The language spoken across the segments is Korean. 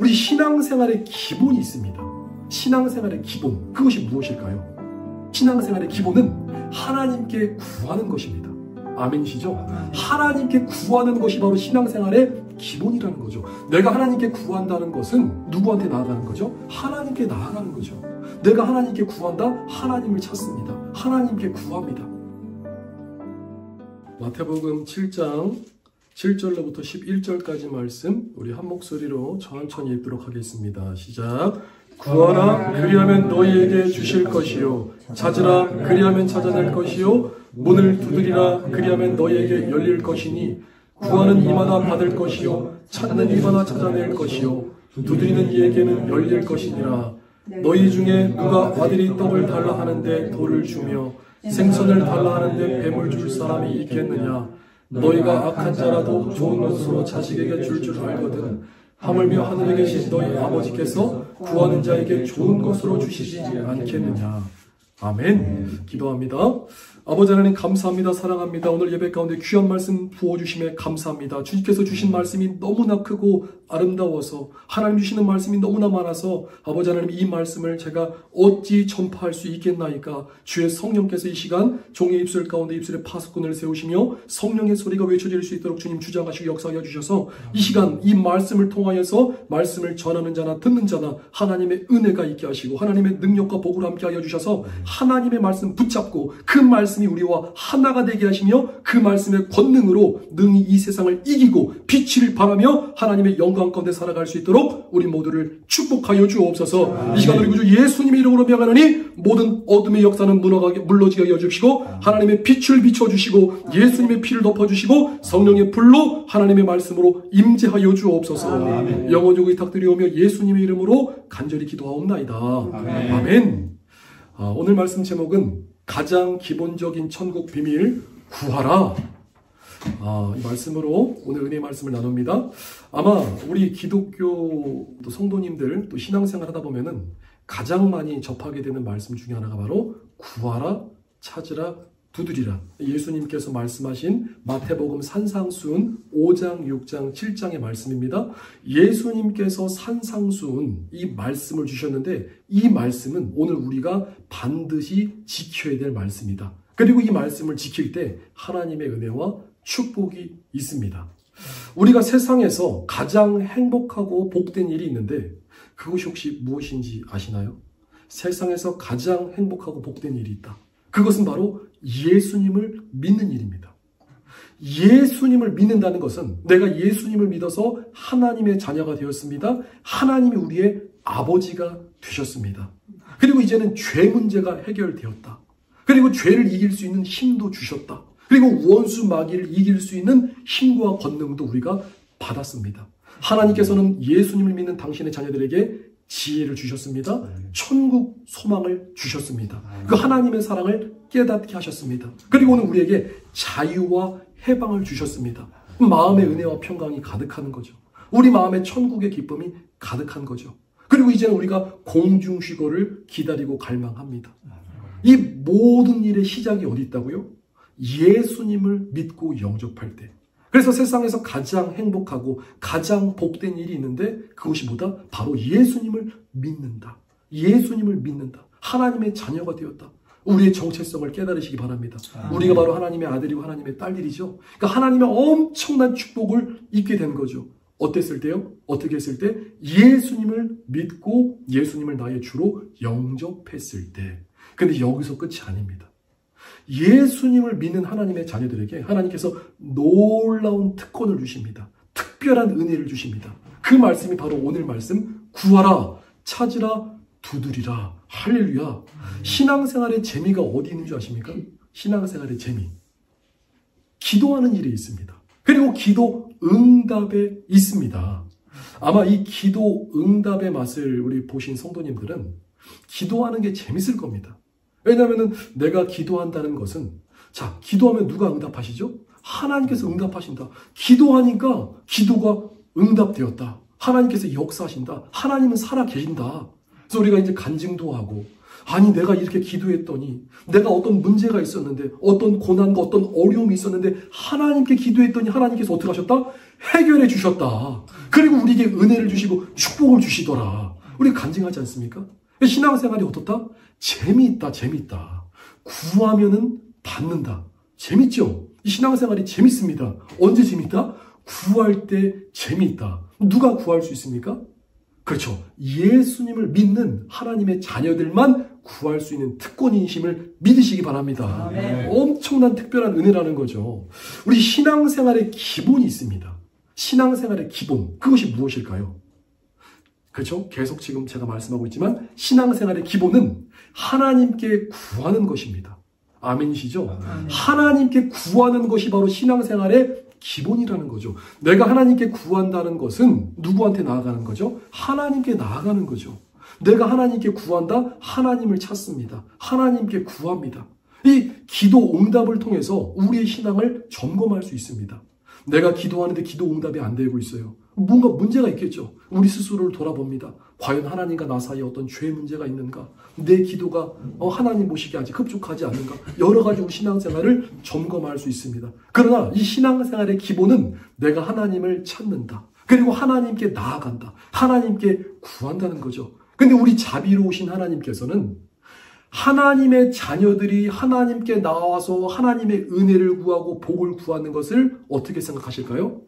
우리 신앙생활의 기본이 있습니다. 신앙생활의 기본, 그것이 무엇일까요? 신앙생활의 기본은 하나님께 구하는 것입니다. 아멘이시죠? 하나님께 구하는 것이 바로 신앙생활의 기본이라는 거죠. 내가 하나님께 구한다는 것은 누구한테 나아가는 거죠? 하나님께 나아가는 거죠. 내가 하나님께 구한다? 하나님을 찾습니다. 하나님께 구합니다. 마태복음 7장 7절로부터 11절까지 말씀 우리 한 목소리로 천천히 읽도록 하겠습니다. 시작. 구하라 그리하면 너희에게 주실 것이요 찾으라 그리하면 찾아낼 것이요 문을 두드리라 그리하면 너희에게 열릴 것이니 구하는 이마다 받을 것이요 찾는 이마다 찾아낼 것이요 두드리는 이에게는 열릴 것이니라. 너희 중에 누가 아들이 떡을 달라 하는데 돌을 주며 생선을 달라 하는데 뱀을 줄 사람이 있겠느냐. 너희가 악한 자라도 좋은 것으로 자식에게 줄 알거든 하물며 하늘에 계신 너희 아버지께서 구하는 자에게 좋은 것으로 주시지 않겠느냐. 아멘. 기도합니다. 아버지 하나님 감사합니다. 사랑합니다. 오늘 예배 가운데 귀한 말씀 부어주심에 감사합니다. 주님께서 주신 말씀이 너무나 크고 아름다워서 하나님 주시는 말씀이 너무나 많아서 아버지 하나님 이 말씀을 제가 어찌 전파할 수 있겠나이까. 주의 성령께서 이 시간 종의 입술 가운데 입술에 파수꾼을 세우시며 성령의 소리가 외쳐질 수 있도록 주님 주장하시고 역사하여 주셔서 이 시간 이 말씀을 통하여서 말씀을 전하는 자나 듣는 자나 하나님의 은혜가 있게 하시고 하나님의 능력과 복을 함께 하여 주셔서 하나님의 말씀 붙잡고 그 말씀이 우리와 하나가 되게 하시며 그 말씀의 권능으로 능히 이 세상을 이기고 빛을 발하며 하나님의 영광 가운데 살아갈 수 있도록 우리 모두를 축복하여 주옵소서. 이 시간 우리 구주 예수님의 이름으로 명하노니 모든 어둠의 역사는 물러지게 하여 주시고 하나님의 빛을 비춰주시고 예수님의 피를 덮어주시고 성령의 불로 하나님의 말씀으로 임재하여 주옵소서. 영원히 의탁드리오며 예수님의 이름으로 간절히 기도하옵나이다. 아멘. 오늘 말씀 제목은 가장 기본적인 천국 비밀 구하라. 이 말씀으로 오늘 은혜의 말씀을 나눕니다. 아마 우리 기독교 성도님들 또 신앙생활 하다 보면은 가장 많이 접하게 되는 말씀 중에 하나가 바로 구하라, 찾으라, 두드리라. 예수님께서 말씀하신 마태복음 산상수훈 5장, 6장, 7장의 말씀입니다. 예수님께서 산상수훈 이 말씀을 주셨는데 이 말씀은 오늘 우리가 반드시 지켜야 될 말씀이다. 그리고 이 말씀을 지킬 때 하나님의 은혜와 축복이 있습니다. 우리가 세상에서 가장 행복하고 복된 일이 있는데 그것이 혹시 무엇인지 아시나요? 세상에서 가장 행복하고 복된 일이 있다. 그것은 바로 예수님을 믿는 일입니다. 예수님을 믿는다는 것은 내가 예수님을 믿어서 하나님의 자녀가 되었습니다. 하나님이 우리의 아버지가 되셨습니다. 그리고 이제는 죄 문제가 해결되었다. 그리고 죄를 이길 수 있는 힘도 주셨다. 그리고 원수 마귀를 이길 수 있는 힘과 권능도 우리가 받았습니다. 하나님께서는 예수님을 믿는 당신의 자녀들에게 지혜를 주셨습니다. 천국 소망을 주셨습니다. 그 하나님의 사랑을 깨닫게 하셨습니다. 그리고 오늘 우리에게 자유와 해방을 주셨습니다. 마음의 은혜와 평강이 가득하는 거죠. 우리 마음에 천국의 기쁨이 가득한 거죠. 그리고 이제는 우리가 공중시거를 기다리고 갈망합니다. 이 모든 일의 시작이 어디 있다고요? 예수님을 믿고 영접할 때. 그래서 세상에서 가장 행복하고 가장 복된 일이 있는데 그것이 뭐다? 바로 예수님을 믿는다. 예수님을 믿는다. 하나님의 자녀가 되었다. 우리의 정체성을 깨달으시기 바랍니다. 우리가 바로 하나님의 아들이고 하나님의 딸들이죠. 그러니까 하나님의 엄청난 축복을 입게 된 거죠. 어땠을 때요? 어떻게 했을 때? 예수님을 믿고 예수님을 나의 주로 영접했을 때. 근데 여기서 끝이 아닙니다. 예수님을 믿는 하나님의 자녀들에게 하나님께서 놀라운 특권을 주십니다. 특별한 은혜를 주십니다. 그 말씀이 바로 오늘 말씀 구하라, 찾으라, 두드리라. 할렐루야. 신앙생활의 재미가 어디 있는 줄 아십니까? 신앙생활의 재미. 기도하는 일에 있습니다. 그리고 기도 응답에 있습니다. 아마 이 기도 응답의 맛을 우리 보신 성도님들은 기도하는 게 재밌을 겁니다. 왜냐하면 내가 기도한다는 것은 자, 기도하면 누가 응답하시죠? 하나님께서 응답하신다. 기도하니까 기도가 응답되었다. 하나님께서 역사하신다. 하나님은 살아 계신다. 그래서 우리가 이제 간증도 하고 아니 내가 이렇게 기도했더니 내가 어떤 문제가 있었는데 어떤 고난과 어떤 어려움이 있었는데 하나님께 기도했더니 하나님께서 어떻게 하셨다? 해결해 주셨다. 그리고 우리에게 은혜를 주시고 축복을 주시더라. 우리 간증하지 않습니까? 신앙생활이 어떻다? 재미있다. 구하면은 받는다. 재밌죠? 이 신앙생활이 재밌습니다. 언제 재밌다? 구할 때 재미있다. 누가 구할 수 있습니까? 그렇죠. 예수님을 믿는 하나님의 자녀들만 구할 수 있는 특권이심을 믿으시기 바랍니다. 네. 엄청난 특별한 은혜라는 거죠. 우리 신앙생활의 기본이 있습니다. 신앙생활의 기본, 그것이 무엇일까요? 그렇죠? 계속 지금 제가 말씀하고 있지만 신앙생활의 기본은 하나님께 구하는 것입니다. 아멘이시죠? 하나님께 구하는 것이 바로 신앙생활의 기본이라는 거죠. 내가 하나님께 구한다는 것은 누구한테 나아가는 거죠? 하나님께 나아가는 거죠. 내가 하나님께 구한다? 하나님을 찾습니다. 하나님께 구합니다. 이 기도 응답을 통해서 우리의 신앙을 점검할 수 있습니다. 내가 기도하는데 기도 응답이 안 되고 있어요. 뭔가 문제가 있겠죠. 우리 스스로를 돌아봅니다. 과연 하나님과 나 사이에 어떤 죄 문제가 있는가? 내 기도가 하나님 보시기에 아직 흡족하지 않는가? 여러 가지 우리 신앙생활을 점검할 수 있습니다. 그러나 이 신앙생활의 기본은 내가 하나님을 찾는다. 그리고 하나님께 나아간다. 하나님께 구한다는 거죠. 근데 우리 자비로우신 하나님께서는 하나님의 자녀들이 하나님께 나와서 하나님의 은혜를 구하고 복을 구하는 것을 어떻게 생각하실까요?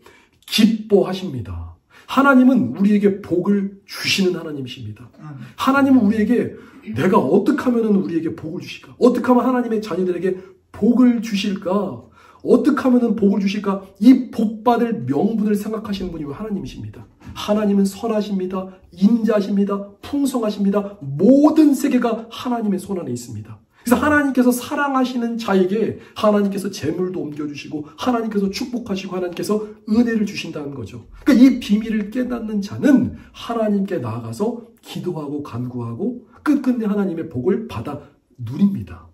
기뻐하십니다. 하나님은 우리에게 복을 주시는 하나님이십니다. 하나님은 우리에게 내가 어떻게 하면 우리에게 복을 주실까? 어떻게 하면 하나님의 자녀들에게 복을 주실까? 어떻게 하면 복을 주실까? 이 복받을 명분을 생각하시는 분이 하나님이십니다. 하나님은 선하십니다. 인자십니다. 풍성하십니다. 모든 세계가 하나님의 손 안에 있습니다. 그래서 하나님께서 사랑하시는 자에게 하나님께서 재물도 옮겨주시고 하나님께서 축복하시고 하나님께서 은혜를 주신다는 거죠. 그러니까 이 비밀을 깨닫는 자는 하나님께 나아가서 기도하고 간구하고 끝끝내 하나님의 복을 받아 누립니다.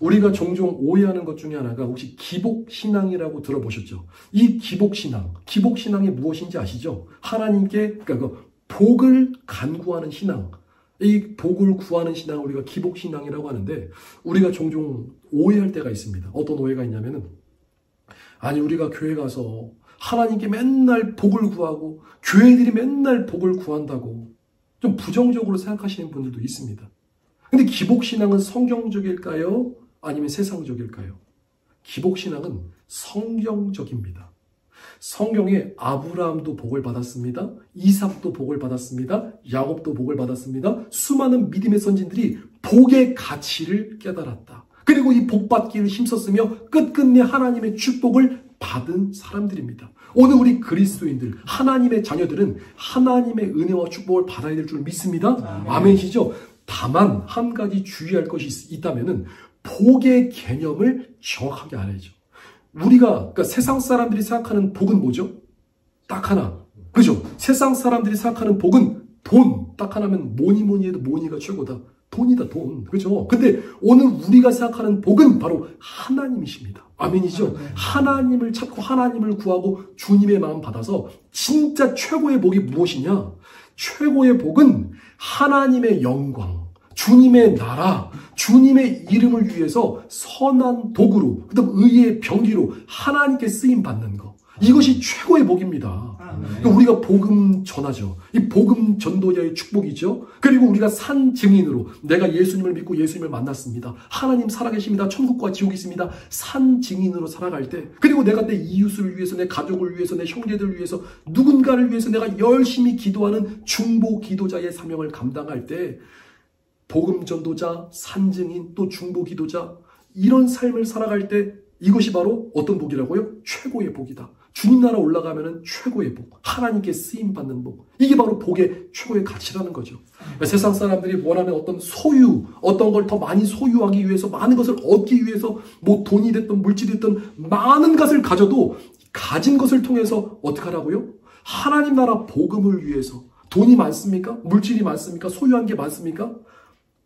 우리가 종종 오해하는 것 중에 하나가 혹시 기복신앙이라고 들어보셨죠? 이 기복신앙이 무엇인지 아시죠? 하나님께 그러니까 그 복을 간구하는 신앙, 이 복을 구하는 신앙을 우리가 기복신앙이라고 하는데 우리가 종종 오해할 때가 있습니다. 어떤 오해가 있냐면은 아니 우리가 교회 가서 하나님께 맨날 복을 구하고 교회들이 맨날 복을 구한다고 좀 부정적으로 생각하시는 분들도 있습니다. 근데 기복신앙은 성경적일까요? 아니면 세상적일까요? 기복신앙은 성경적입니다. 성경에 아브라함도 복을 받았습니다. 이삭도 복을 받았습니다. 야곱도 복을 받았습니다. 수많은 믿음의 선진들이 복의 가치를 깨달았다. 그리고 이 복받기를 힘썼으며 끝끝내 하나님의 축복을 받은 사람들입니다. 오늘 우리 그리스도인들, 하나님의 자녀들은 하나님의 은혜와 축복을 받아야 될 줄 믿습니다. 아멘이시죠? 다만 한 가지 주의할 것이 있다면은 복의 개념을 정확하게 알아야죠. 그러니까 세상 사람들이 생각하는 복은 뭐죠? 딱 하나. 그죠? 세상 사람들이 생각하는 복은 돈. 딱 하나면 뭐니 해도 뭐니가 최고다. 돈이다, 돈. 그죠? 근데 오늘 우리가 생각하는 복은 바로 하나님이십니다. 아멘이죠? 하나님을 찾고 하나님을 구하고 주님의 마음 받아서 진짜 최고의 복이 무엇이냐? 최고의 복은 하나님의 영광, 주님의 나라, 주님의 이름을 위해서 선한 도구로, 그다음 의의 병기로 하나님께 쓰임 받는 것. 이것이 최고의 복입니다. 그러니까 우리가 복음 전하죠. 이 복음 전도자의 축복이죠. 그리고 우리가 산 증인으로 내가 예수님을 믿고 예수님을 만났습니다. 하나님 살아계십니다. 천국과 지옥이 있습니다. 산 증인으로 살아갈 때, 그리고 내가 내 이웃을 위해서, 내 가족을 위해서, 내 형제들을 위해서, 누군가를 위해서 내가 열심히 기도하는 중보 기도자의 사명을 감당할 때 복음 전도자, 산 증인, 또 중보 기도자, 이런 삶을 살아갈 때 이것이 바로 어떤 복이라고요? 최고의 복이다. 주님 나라 올라가면은 최고의 복, 하나님께 쓰임 받는 복, 이게 바로 복의 최고의 가치라는 거죠. 세상 사람들이 원하는 어떤 소유, 어떤 걸 더 많이 소유하기 위해서, 많은 것을 얻기 위해서, 뭐 돈이 됐든 물질이 됐든 많은 것을 가져도 가진 것을 통해서 어떻게 하라고요? 하나님 나라 복음을 위해서. 돈이 많습니까? 물질이 많습니까? 소유한 게 많습니까?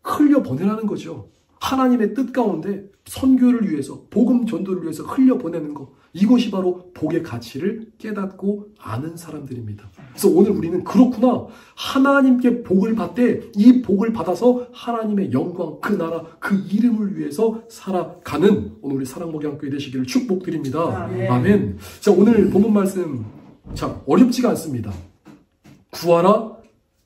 흘려보내라는 거죠. 하나님의 뜻 가운데 선교를 위해서, 복음 전도를 위해서 흘려보내는 것, 이것이 바로 복의 가치를 깨닫고 아는 사람들입니다. 그래서 오늘 우리는 그렇구나. 하나님께 복을 받되 이 복을 받아서 하나님의 영광, 그 나라, 그 이름을 위해서 살아가는 오늘 우리 사랑목양교회 되시기를 축복드립니다. 아멘. 자, 오늘 본문 말씀 자, 어렵지가 않습니다. 구하라,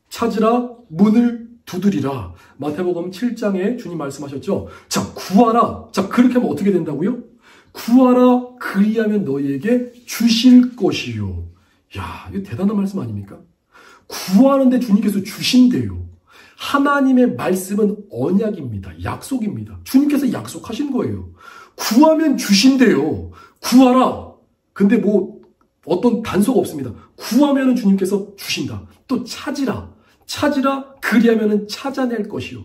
찾으라, 문을 두드리라. 마태복음 7장에 주님 말씀하셨죠. 자, 구하라. 자, 그렇게 하면 어떻게 된다고요? 구하라, 그리하면 너희에게 주실 것이요. 야, 이거 대단한 말씀 아닙니까? 구하는데 주님께서 주신대요. 하나님의 말씀은 언약입니다. 약속입니다. 주님께서 약속하신 거예요. 구하면 주신대요. 구하라. 근데 뭐 어떤 단서가 없습니다. 구하면은 주님께서 주신다. 또 찾으라. 찾으라, 그리하면은 찾아낼 것이요.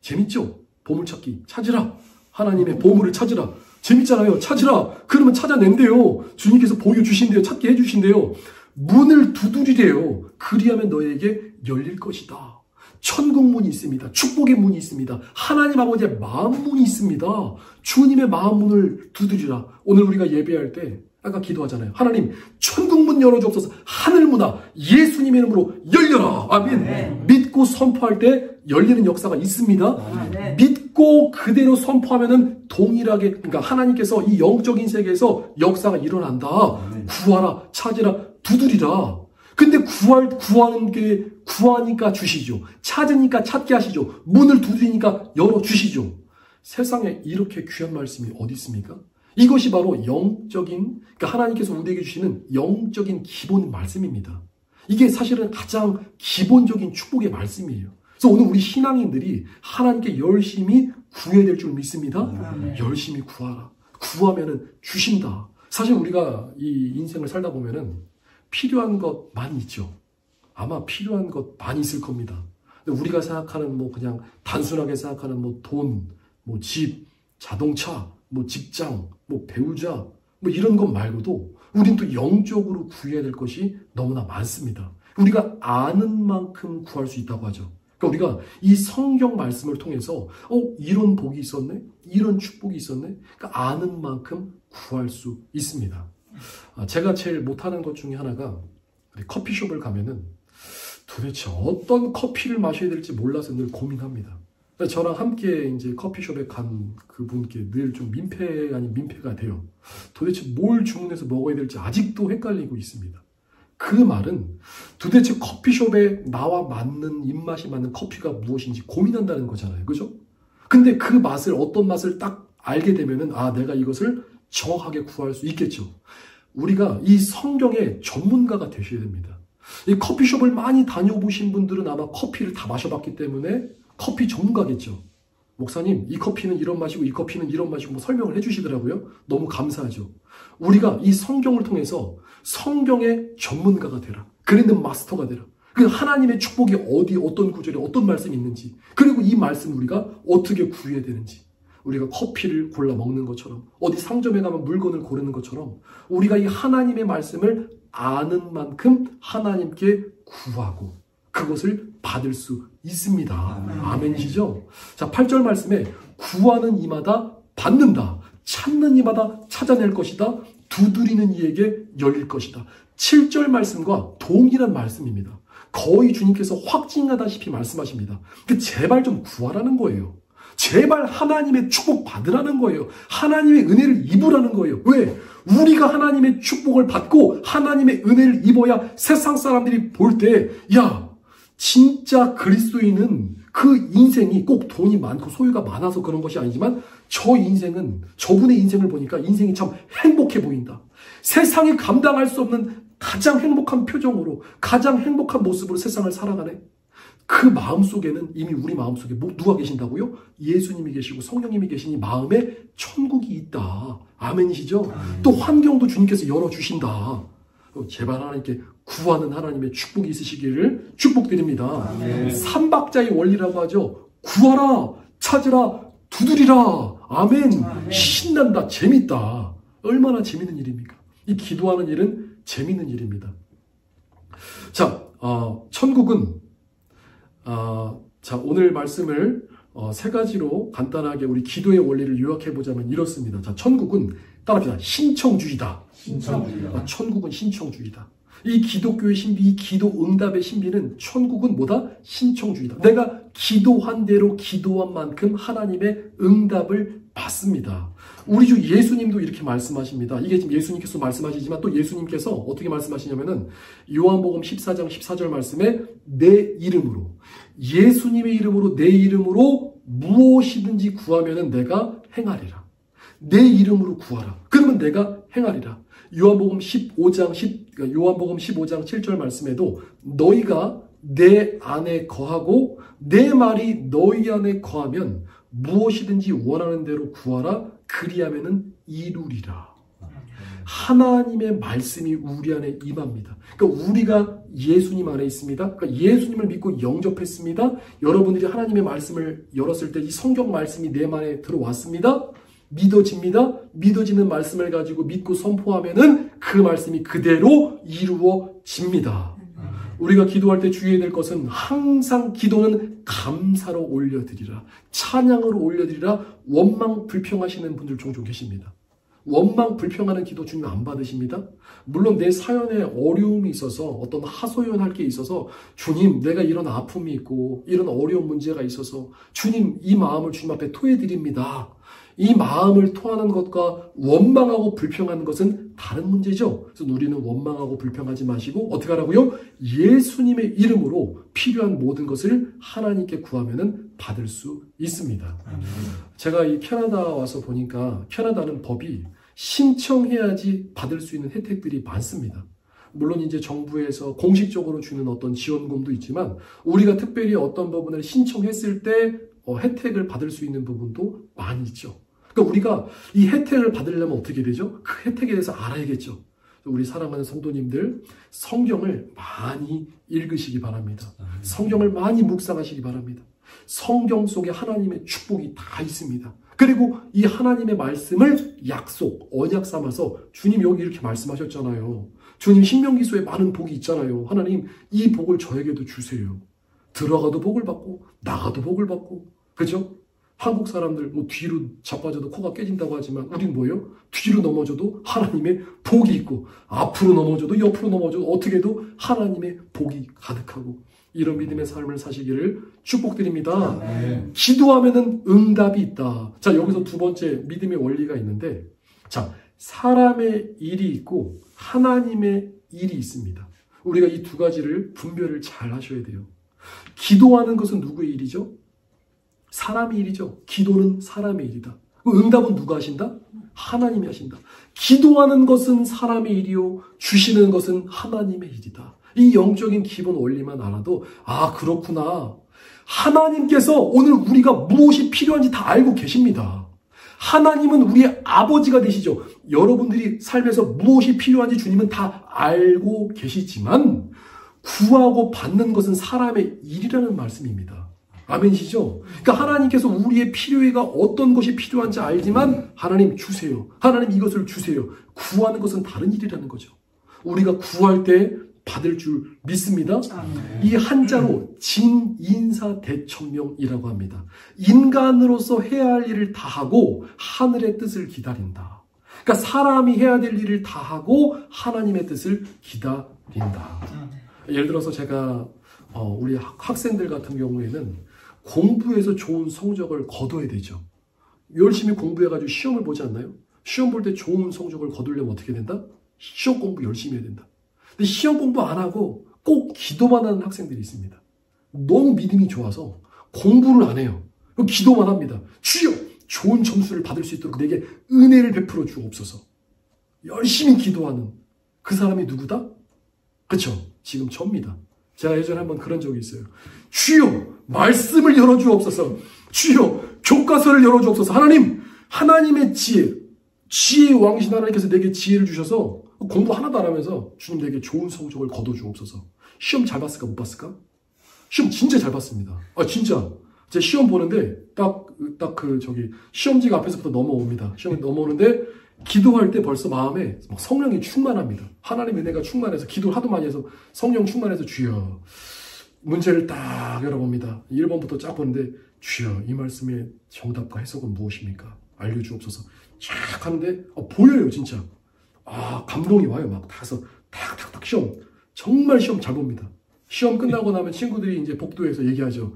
재밌죠? 보물찾기. 찾으라. 하나님의 보물을 찾으라. 재밌잖아요. 찾으라. 그러면 찾아낸대요. 주님께서 보여주신대요. 찾게 해주신대요. 문을 두드리래요. 그리하면 너에게 열릴 것이다. 천국 문이 있습니다. 축복의 문이 있습니다. 하나님 아버지의 마음 문이 있습니다. 주님의 마음 문을 두드리라. 오늘 우리가 예배할 때 아까 기도하잖아요. 하나님, 천국 문 열어주옵소서. 하늘 문아 예수님의 이름으로 열려라. 아멘. 네. 믿고 선포할 때 열리는 역사가 있습니다. 네. 믿고 그대로 선포하면은 동일하게, 그러니까 하나님께서 이 영적인 세계에서 역사가 일어난다. 네. 구하라, 찾으라, 두드리라. 근데 구하니까 주시죠. 찾으니까 찾게 하시죠. 문을 두드리니까 열어주시죠. 세상에 이렇게 귀한 말씀이 어디 있습니까? 이것이 바로 영적인, 그러니까 하나님께서 우리에게 주시는 영적인 기본 말씀입니다. 이게 사실은 가장 기본적인 축복의 말씀이에요. 그래서 오늘 우리 신앙인들이 하나님께 열심히 구해야 될 줄 믿습니다. 열심히 구하라. 구하면은 주신다. 사실 우리가 이 인생을 살다 보면은 필요한 것 많이 있죠. 아마 필요한 것 많이 있을 겁니다. 근데 우리가 생각하는 뭐 그냥 단순하게 생각하는 뭐 돈, 뭐 집, 자동차, 뭐 직장, 뭐 배우자, 뭐 이런 것 말고도 우린 또 영적으로 구해야 될 것이 너무나 많습니다. 우리가 아는 만큼 구할 수 있다고 하죠. 그러니까 우리가 이 성경 말씀을 통해서 이런 복이 있었네? 이런 축복이 있었네? 그러니까 아는 만큼 구할 수 있습니다. 제가 제일 못하는 것 중에 하나가 커피숍을 가면은 도대체 어떤 커피를 마셔야 될지 몰라서 늘 고민합니다. 저랑 함께 이제 커피숍에 간 그분께 늘 좀 민폐 아닌 민폐가 돼요. 도대체 뭘 주문해서 먹어야 될지 아직도 헷갈리고 있습니다. 그 말은 도대체 커피숍에 나와 맞는 입맛이 맞는 커피가 무엇인지 고민한다는 거잖아요. 그죠? 근데 그 맛을 어떤 맛을 딱 알게 되면은 내가 이것을 정확하게 구할 수 있겠죠. 우리가 이 성경의 전문가가 되셔야 됩니다. 이 커피숍을 많이 다녀보신 분들은 아마 커피를 다 마셔봤기 때문에 커피 전문가겠죠. 목사님, 이 커피는 이런 맛이고 이 커피는 이런 맛이고 뭐 설명을 해주시더라고요. 너무 감사하죠. 우리가 이 성경을 통해서 성경의 전문가가 되라. 그랜드 마스터가 되라. 하나님의 축복이 어떤 구절에 어떤 말씀이 있는지, 그리고 이 말씀 우리가 어떻게 구해야 되는지, 우리가 커피를 골라 먹는 것처럼, 어디 상점에 가면 물건을 고르는 것처럼 우리가 이 하나님의 말씀을 아는 만큼 하나님께 구하고 그것을 받을 수 있습니다. 아멘이시죠? 자, 8절 말씀에 구하는 이마다 받는다. 찾는 이마다 찾아낼 것이다. 두드리는 이에게 열릴 것이다. 7절 말씀과 동일한 말씀입니다. 거의 주님께서 확증하다시피 말씀하십니다. 제발 좀 구하라는 거예요. 제발 하나님의 축복 받으라는 거예요. 하나님의 은혜를 입으라는 거예요. 왜? 우리가 하나님의 축복을 받고 하나님의 은혜를 입어야 세상 사람들이 볼 때, 야, 진짜 그리스도인은 그 인생이 꼭 돈이 많고 소유가 많아서 그런 것이 아니지만 저분의 인생을 보니까 인생이 참 행복해 보인다. 세상이 감당할 수 없는 가장 행복한 표정으로, 가장 행복한 모습으로 세상을 살아가네. 그 마음속에는 이미 우리 마음속에 누가 계신다고요? 예수님이 계시고 성령님이 계시니 마음에 천국이 있다. 아멘이시죠? 또 환경도 주님께서 열어주신다. 제발 하나님께 구하는 하나님의 축복이 있으시기를 축복드립니다. 삼박자의 원리라고 하죠. 구하라, 찾으라, 두드리라. 아멘. 신난다, 재밌다. 얼마나 재밌는 일입니까? 이 기도하는 일은 재밌는 일입니다. 자, 천국은 자, 오늘 말씀을 세 가지로 간단하게 우리 기도의 원리를 요약해 보자면 이렇습니다. 자, 천국은 따라합시다. 신청주의다. 신청주의다. 천국은 신청주의다. 이 기독교의 신비, 이 기도 응답의 신비는 천국은 뭐다? 신청주의다. 내가 기도한 대로 기도한 만큼 하나님의 응답을 받습니다. 우리 주 예수님도 이렇게 말씀하십니다. 이게 지금 예수님께서 말씀하시지만 또 예수님께서 어떻게 말씀하시냐면은 요한복음 14장 14절 말씀에 내 이름으로, 예수님의 이름으로, 내 이름으로 무엇이든지 구하면은 내가 행하리라. 내 이름으로 구하라. 그러면 내가 행하리라. 요한복음 15장 7절 말씀에도 너희가 내 안에 거하고 내 말이 너희 안에 거하면 무엇이든지 원하는 대로 구하라. 그리하면은 이루리라. 하나님의 말씀이 우리 안에 임합니다. 그러니까 우리가 예수님 안에 있습니다. 그러니까 예수님을 믿고 영접했습니다. 여러분들이 하나님의 말씀을 열었을 때 이 성경 말씀이 내 안에 들어왔습니다. 믿어집니다. 믿어지는 말씀을 가지고 믿고 선포하면은 그 말씀이 그대로 이루어집니다. 우리가 기도할 때 주의해야 될 것은 항상 기도는 감사로 올려드리라. 찬양으로 올려드리라. 원망 불평하시는 분들 종종 계십니다. 원망 불평하는 기도 주님 안 받으십니다. 물론 내 사연에 어려움이 있어서 어떤 하소연할 게 있어서 주님 내가 이런 아픔이 있고 이런 어려운 문제가 있어서 주님 이 마음을 주님 앞에 토해드립니다. 이 마음을 토하는 것과 원망하고 불평하는 것은 다른 문제죠. 그래서 우리는 원망하고 불평하지 마시고 어떻게 하라고요? 예수님의 이름으로 필요한 모든 것을 하나님께 구하면 받을 수 있습니다. 제가 이 캐나다 와서 보니까 캐나다는 법이 신청해야지 받을 수 있는 혜택들이 많습니다. 물론 이제 정부에서 공식적으로 주는 어떤 지원금도 있지만 우리가 특별히 어떤 부분을 신청했을 때 혜택을 받을 수 있는 부분도 많이 있죠. 그러니까 우리가 이 혜택을 받으려면 어떻게 되죠? 그 혜택에 대해서 알아야겠죠. 우리 사랑하는 성도님들 성경을 많이 읽으시기 바랍니다. 성경을 많이 묵상하시기 바랍니다. 성경 속에 하나님의 축복이 다 있습니다. 그리고 이 하나님의 말씀을 약속, 언약 삼아서 주님 여기 이렇게 말씀하셨잖아요. 주님 신명기서에 많은 복이 있잖아요. 하나님 이 복을 저에게도 주세요. 들어가도 복을 받고 나가도 복을 받고 그죠? 한국 사람들 뭐 뒤로 자빠져도 코가 깨진다고 하지만 우린 뭐예요? 뒤로 넘어져도 하나님의 복이 있고 앞으로 넘어져도 옆으로 넘어져도 어떻게 해도 하나님의 복이 가득하고 이런 믿음의 삶을 사시기를 축복드립니다. 네. 기도하면은 응답이 있다. 자, 여기서 두 번째 믿음의 원리가 있는데 자, 사람의 일이 있고 하나님의 일이 있습니다. 우리가 이 두 가지를 분별을 잘 하셔야 돼요. 기도하는 것은 누구의 일이죠? 사람의 일이죠. 기도는 사람의 일이다. 응답은 누가 하신다? 하나님이 하신다. 기도하는 것은 사람의 일이요. 주시는 것은 하나님의 일이다. 이 영적인 기본 원리만 알아도 아 그렇구나. 하나님께서 오늘 우리가 무엇이 필요한지 다 알고 계십니다. 하나님은 우리의 아버지가 되시죠. 여러분들이 삶에서 무엇이 필요한지 주님은 다 알고 계시지만 구하고 받는 것은 사람의 일이라는 말씀입니다. 아멘이시죠? 그러니까 하나님께서 우리의 필요가 어떤 것이 필요한지 알지만 하나님 주세요. 하나님 이것을 주세요. 구하는 것은 다른 일이라는 거죠. 우리가 구할 때 받을 줄 믿습니다. 이 한자로 진인사대천명이라고 합니다. 인간으로서 해야 할 일을 다하고 하늘의 뜻을 기다린다. 그러니까 사람이 해야 될 일을 다하고 하나님의 뜻을 기다린다. 예를 들어서 제가 우리 학생들 같은 경우에는 공부에서 좋은 성적을 거둬야 되죠. 열심히 공부해가지고 시험을 보지 않나요? 시험 볼 때 좋은 성적을 거두려면 어떻게 된다? 시험 공부 열심히 해야 된다. 근데 시험 공부 안 하고 꼭 기도만 하는 학생들이 있습니다. 너무 믿음이 좋아서 공부를 안 해요. 기도만 합니다. 주여 좋은 점수를 받을 수 있도록 내게 은혜를 베풀어 주옵소서. 열심히 기도하는 그 사람이 누구다? 그쵸? 지금 접니다. 제가 예전에 한번 그런 적이 있어요. 주여 말씀을 열어주옵소서. 주여 교과서를 열어주옵소서. 하나님 하나님의 지혜의 왕이신 하나님께서 내게 지혜를 주셔서 공부 하나도 안 하면서 주님 내게 좋은 성적을 거둬주옵소서. 시험 잘 봤을까 못 봤을까? 시험 진짜 잘 봤습니다. 아 진짜 제 시험 보는데 딱 시험지가 앞에서부터 넘어옵니다. 시험이 넘어오는데 기도할 때 벌써 마음에 성령이 충만합니다. 하나님의 은혜가 충만해서 기도를 하도 많이 해서 성령 충만해서 주여 문제를 딱 쫙 열어봅니다. 1번부터 쫙 보는데 주여 이 말씀의 정답과 해석은 무엇입니까? 알려주옵소서. 쫙 하는데 보여요 진짜. 감동이 와요. 막 다서 탁탁탁 시험. 정말 시험 잘 봅니다. 시험 끝나고 나면 친구들이 이제 복도에서 얘기하죠.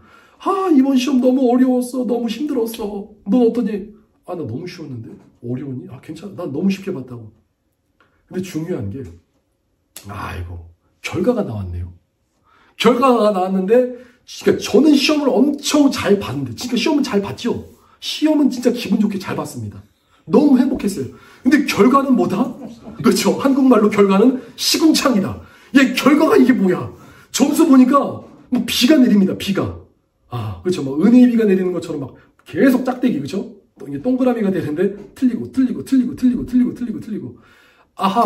이번 시험 너무 어려웠어. 너무 힘들었어. 넌 어떠니? 나 너무 쉬웠는데? 어려웠니? 괜찮아. 난 너무 쉽게 봤다고. 근데 중요한 게 결과가 나왔네요. 결과가 나왔는데 그러니까 저는 시험을 엄청 잘 봤는데 진짜 시험은 잘 봤죠? 시험은 진짜 기분 좋게 잘 봤습니다. 너무 행복했어요. 근데 결과는 뭐다? 그렇죠. 한국말로 결과는 시궁창이다. 결과가 이게 뭐야? 점수 보니까 비가 내립니다. 비가. 그렇죠. 은혜의 비가 내리는 것처럼 막 계속 짝대기, 그렇죠? 동그라미가 되는데 틀리고.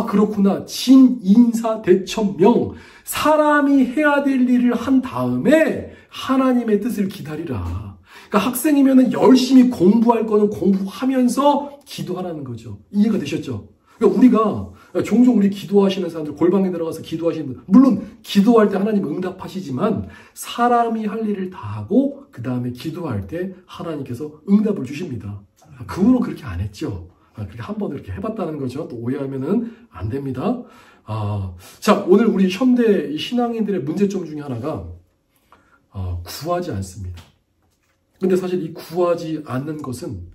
그렇구나. 진인사대천명. 사람이 해야 될 일을 한 다음에 하나님의 뜻을 기다리라. 그러니까 학생이면 열심히 공부할 거는 공부하면서 기도하라는 거죠. 이해가 되셨죠? 그러니까 우리가 종종 우리 기도하시는 사람들, 골방에 들어가서 기도하시는 분들, 물론 기도할 때 하나님 응답하시지만 사람이 할 일을 다 하고 그 다음에 기도할 때 하나님께서 응답을 주십니다. 그 후로 그렇게 안 했죠. 그렇게 한번 이렇게 해봤다는 거죠. 또 오해하면은 안 됩니다. 자, 오늘 우리 현대 신앙인들의 문제점 중에 하나가 구하지 않습니다. 근데 사실 이 구하지 않는 것은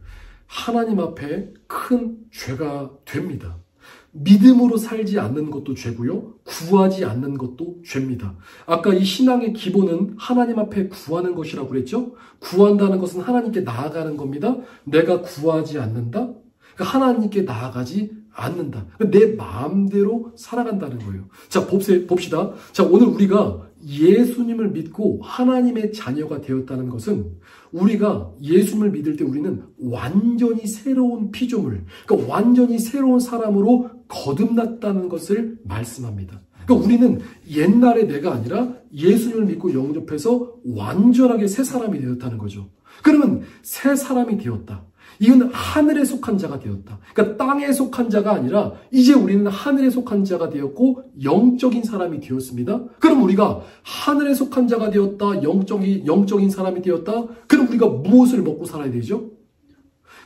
하나님 앞에 큰 죄가 됩니다. 믿음으로 살지 않는 것도 죄고요. 구하지 않는 것도 죄입니다. 아까 이 신앙의 기본은 하나님 앞에 구하는 것이라고 그랬죠. 구한다는 것은 하나님께 나아가는 겁니다. 내가 구하지 않는다. 하나님께 나아가지 않는다. 내 마음대로 살아간다는 거예요. 자, 봅시다. 자, 오늘 우리가 예수님을 믿고 하나님의 자녀가 되었다는 것은 우리가 예수님을 믿을 때 우리는 완전히 새로운 피조물, 그러니까 완전히 새로운 사람으로 거듭났다는 것을 말씀합니다. 그러니까 우리는 옛날의 내가 아니라 예수님을 믿고 영접해서 완전하게 새 사람이 되었다는 거죠. 그러면 새 사람이 되었다. 이건 하늘에 속한 자가 되었다. 그러니까 땅에 속한 자가 아니라 이제 우리는 하늘에 속한 자가 되었고 영적인 사람이 되었습니다. 그럼 우리가 하늘에 속한 자가 되었다. 영적인 사람이 되었다. 그럼 우리가 무엇을 먹고 살아야 되죠?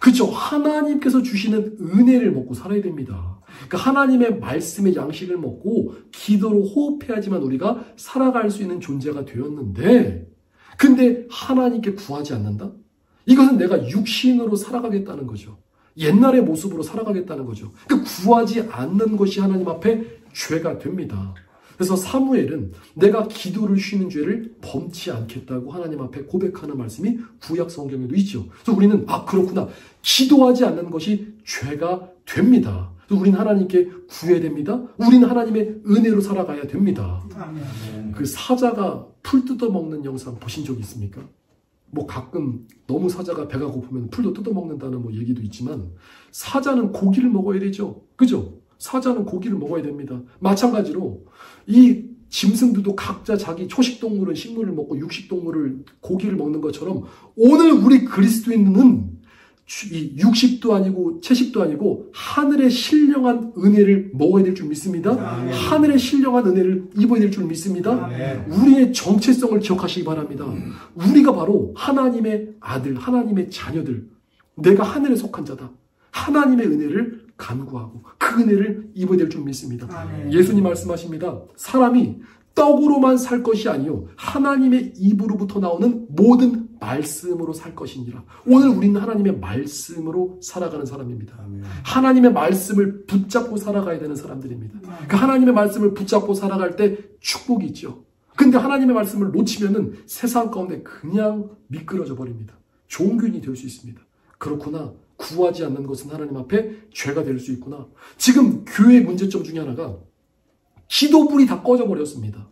그렇죠. 하나님께서 주시는 은혜를 먹고 살아야 됩니다. 그러니까 하나님의 말씀의 양식을 먹고 기도로 호흡해야지만 우리가 살아갈 수 있는 존재가 되었는데 근데 하나님께 구하지 않는다? 이것은 내가 육신으로 살아가겠다는 거죠. 옛날의 모습으로 살아가겠다는 거죠. 그러니까 구하지 않는 것이 하나님 앞에 죄가 됩니다. 그래서 사무엘은 내가 기도를 쉬는 죄를 범치 않겠다고 하나님 앞에 고백하는 말씀이 구약 성경에도 있죠. 그래서 우리는 그렇구나. 기도하지 않는 것이 죄가 됩니다. 그래서 우리는 하나님께 구해야 됩니다. 우리는 하나님의 은혜로 살아가야 됩니다. 그 사자가 풀 뜯어먹는 영상 보신 적 있습니까? 가끔 너무 사자가 배가 고프면 풀도 뜯어먹는다는 얘기도 있지만 사자는 고기를 먹어야 되죠. 그죠? 사자는 고기를 먹어야 됩니다. 마찬가지로 이 짐승들도 각자 자기 초식동물은 식물을 먹고 육식동물을 고기를 먹는 것처럼 오늘 우리 그리스도인은 이 육식도 아니고 채식도 아니고 하늘의 신령한 은혜를 먹어야 될 줄 믿습니다. 아멘. 하늘의 신령한 은혜를 입어야 될 줄 믿습니다. 아멘. 우리의 정체성을 기억하시기 바랍니다. 우리가 바로 하나님의 아들, 하나님의 자녀들, 내가 하늘에 속한 자다. 하나님의 은혜를 간구하고 그 은혜를 입어야 될 줄 믿습니다. 아멘. 예수님 말씀하십니다. 사람이 떡으로만 살 것이 아니요 하나님의 입으로부터 나오는 모든 말씀으로 살 것이니라. 오늘 우리는 하나님의 말씀으로 살아가는 사람입니다. 아멘. 하나님의 말씀을 붙잡고 살아가야 되는 사람들입니다. 그 하나님의 말씀을 붙잡고 살아갈 때 축복이 있죠. 근데 하나님의 말씀을 놓치면은 세상 가운데 그냥 미끄러져 버립니다. 종균이 될 수 있습니다. 그렇구나. 구하지 않는 것은 하나님 앞에 죄가 될 수 있구나. 지금 교회의 문제점 중에 하나가 기도불이 다 꺼져버렸습니다.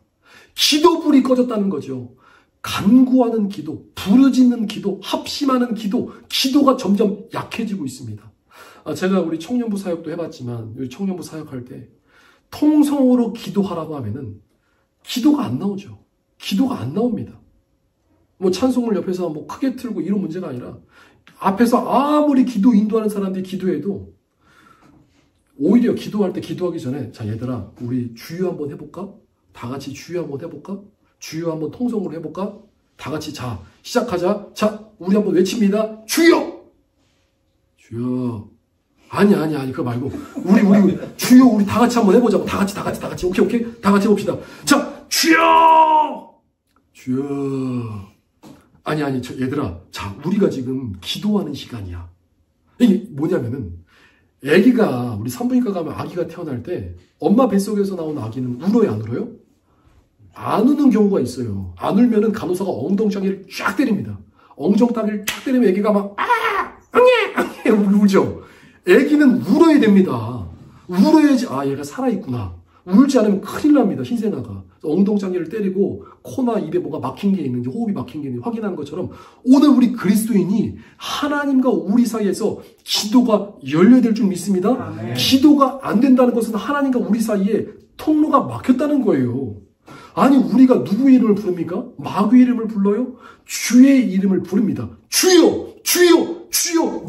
기도불이 꺼졌다는 거죠. 간구하는 기도, 부르짖는 기도, 합심하는 기도, 기도가 점점 약해지고 있습니다. 제가 우리 청년부 사역도 해봤지만 우리 청년부 사역할 때 통성으로 기도하라고 하면은 기도가 안 나오죠. 기도가 안 나옵니다. 찬송을 옆에서 크게 틀고 이런 문제가 아니라 앞에서 아무리 기도 인도하는 사람들이 기도해도 오히려 기도할 때 기도하기 전에 자 얘들아 우리 주여 한번 해볼까? 다 같이 주여 한번 해볼까? 주여 한번 통성으로 해볼까? 다 다 같이 자, 시작하자. 자, 우리 한번 외칩니다. 주여! 주여. 아니, 그거 말고. 우리, 주여, 우리 다 같이 한번 해보자고. 다 같이. 오케이. 다 같이 해봅시다. 자, 주여! 주여. 아니, 얘들아. 자, 우리가 지금 기도하는 시간이야. 이게 뭐냐면은, 아기가, 우리 산부인과 가면 아기가 태어날 때, 엄마 뱃속에서 나온 아기는 울어요, 안 울어요? 안 우는 경우가 있어요. 안 울면은 간호사가 엉덩창이를 쫙 때립니다. 엉덩창이를 쫙 때리면 아기가 막, 응애! 울죠. 아기는 울어야 됩니다. 울어야지, 얘가 살아있구나. 울지 않으면 큰일 납니다. 신생아가. 엉덩창이를 때리고 코나 입에 뭐가 막힌 게 있는지, 호흡이 막힌 게 있는지 확인하는 것처럼 오늘 우리 그리스도인이 하나님과 우리 사이에서 기도가 열려야 될 줄 믿습니다. 아멘. 기도가 안 된다는 것은 하나님과 우리 사이에 통로가 막혔다는 거예요. 아니, 우리가 누구의 이름을 부릅니까? 마귀의 이름을 불러요? 주의 이름을 부릅니다. 주여!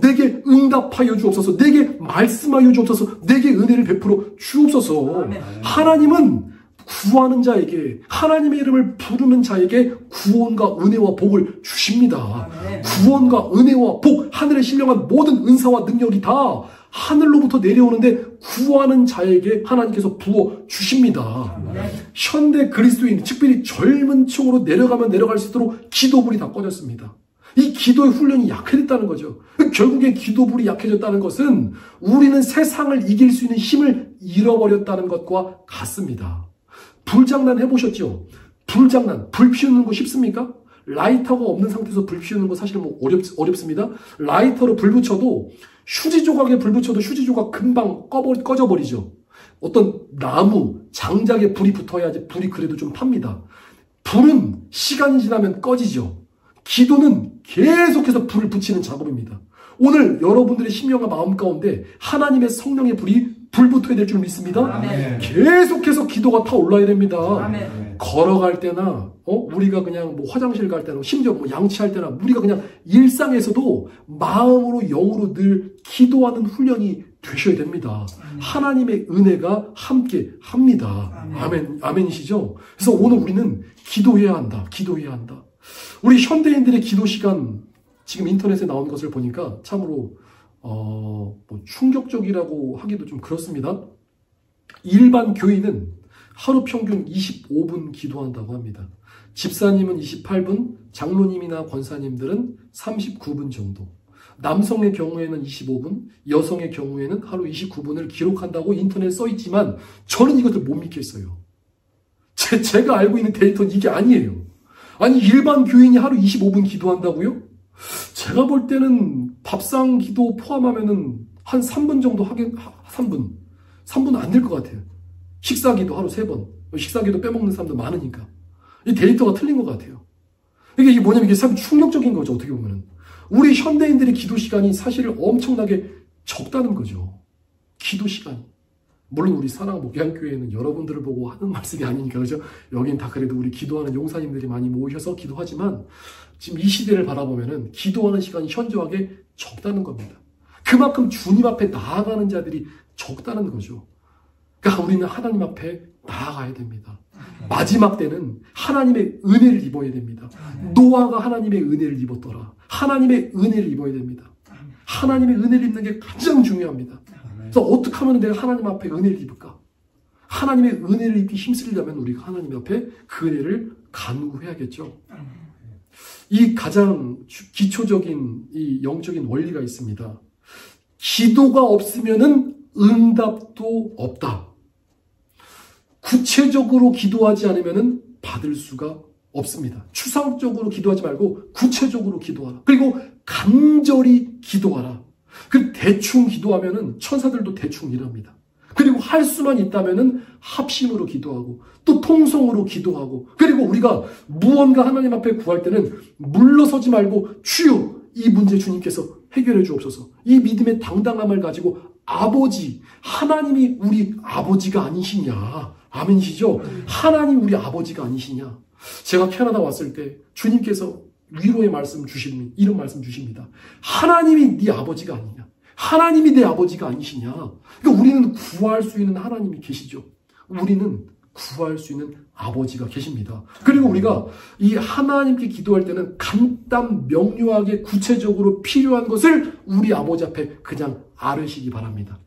내게 응답하여 주옵소서. 내게 말씀하여 주옵소서. 내게 은혜를 베풀어 주옵소서. 아멘. 하나님은 구하는 자에게, 하나님의 이름을 부르는 자에게 구원과 은혜와 복을 주십니다. 아멘. 구원과 은혜와 복, 하늘에 신령한 모든 은사와 능력이 다 하늘로부터 내려오는데 구하는 자에게 하나님께서 부어 주십니다. 현대 그리스도인, 특별히 젊은 층으로 내려가면 내려갈수록 기도불이 다 꺼졌습니다. 이 기도의 훈련이 약해졌다는 거죠. 결국엔 기도불이 약해졌다는 것은 우리는 세상을 이길 수 있는 힘을 잃어버렸다는 것과 같습니다. 불장난 해보셨죠? 불장난, 불 피우는 거 쉽습니까? 라이터가 없는 상태에서 불 피우는 거 사실 뭐 어렵습니다. 라이터로 불 붙여도 휴지 조각에 불 붙여도 휴지 조각 금방 꺼져버리죠. 어떤 나무, 장작에 불이 붙어야지 불이 그래도 좀 팝니다. 불은 시간이 지나면 꺼지죠. 기도는 계속해서 불을 붙이는 작업입니다. 오늘 여러분들의 심령과 마음 가운데 하나님의 성령의 불이 불붙어야 될 줄 믿습니다. 아멘. 계속해서 기도가 타올라야 됩니다. 아멘. 걸어갈 때나 우리가 그냥 뭐 화장실 갈 때나 심지어 뭐 양치할 때나 우리가 그냥 일상에서도 마음으로 영으로 늘 기도하는 훈련이 되셔야 됩니다. 하나님의 은혜가 함께 합니다. 아멘이시죠? 그래서 오늘 우리는 기도해야 한다. 우리 현대인들의 기도 시간, 지금 인터넷에 나온 것을 보니까 참으로 뭐 충격적이라고 하기도 좀 그렇습니다. 일반 교인은 하루 평균 25분 기도한다고 합니다. 집사님은 28분, 장로님이나 권사님들은 39분 정도. 남성의 경우에는 25분, 여성의 경우에는 하루 29분을 기록한다고 인터넷에 써있지만 저는 이것을 못 믿겠어요. 제가 알고 있는 데이터는 이게 아니에요. 아니, 일반 교인이 하루 25분 기도한다고요? 제가 볼 때는 밥상 기도 포함하면은 한 3분 정도 3분 안 될 것 같아요. 식사 기도 하루 3번. 식사 기도 빼먹는 사람도 많으니까. 이 데이터가 틀린 것 같아요. 이게 뭐냐면 이게 참 충격적인 거죠, 어떻게 보면은. 우리 현대인들의 기도 시간이 사실 엄청나게 적다는 거죠. 기도 시간이. 물론 우리 사랑 목양교회는 여러분들을 보고 하는 말씀이 아니니까, 그죠? 여긴 다 그래도 우리 기도하는 용사님들이 많이 모이셔서 기도하지만 지금 이 시대를 바라보면은 기도하는 시간이 현저하게 적다는 겁니다. 그만큼 주님 앞에 나아가는 자들이 적다는 거죠. 그러니까 우리는 하나님 앞에 나아가야 됩니다. 마지막 때는 하나님의 은혜를 입어야 됩니다. 노아가 하나님의 은혜를 입었더라. 하나님의 은혜를 입어야 됩니다. 하나님의 은혜를 입는 게 가장 중요합니다. 그래서 어떻게 하면 내가 하나님 앞에 은혜를 입을까? 하나님의 은혜를 입기 힘쓰려면 우리가 하나님 앞에 그 은혜를 간구해야겠죠. 이 가장 기초적인 이 영적인 원리가 있습니다. 기도가 없으면은 응답도 없다. 구체적으로 기도하지 않으면은 받을 수가 없습니다. 추상적으로 기도하지 말고 구체적으로 기도하라. 그리고 간절히 기도하라. 그 대충 기도하면은 천사들도 대충 일합니다. 그리고 할 수만 있다면은 합심으로 기도하고 또 통성으로 기도하고, 그리고 우리가 무언가 하나님 앞에 구할 때는 물러서지 말고 주여, 이 문제 주님께서 해결해 주옵소서. 이 믿음의 당당함을 가지고 아버지, 하나님이 우리 아버지가 아니시냐. 아멘이시죠? 하나님 우리 아버지가 아니시냐. 제가 캐나다 왔을 때 주님께서 위로의 말씀 주십니다. 이런 말씀 주십니다. 하나님이 네 아버지가 아니냐. 하나님이 내 아버지가 아니시냐. 그러니까 우리는 구할 수 있는 하나님이 계시죠. 우리는 구할 수 있는 아버지가 계십니다. 그리고 우리가 이 하나님께 기도할 때는 간단 명료하게 구체적으로 필요한 것을 우리 아버지 앞에 그냥 아뢰시기 바랍니다.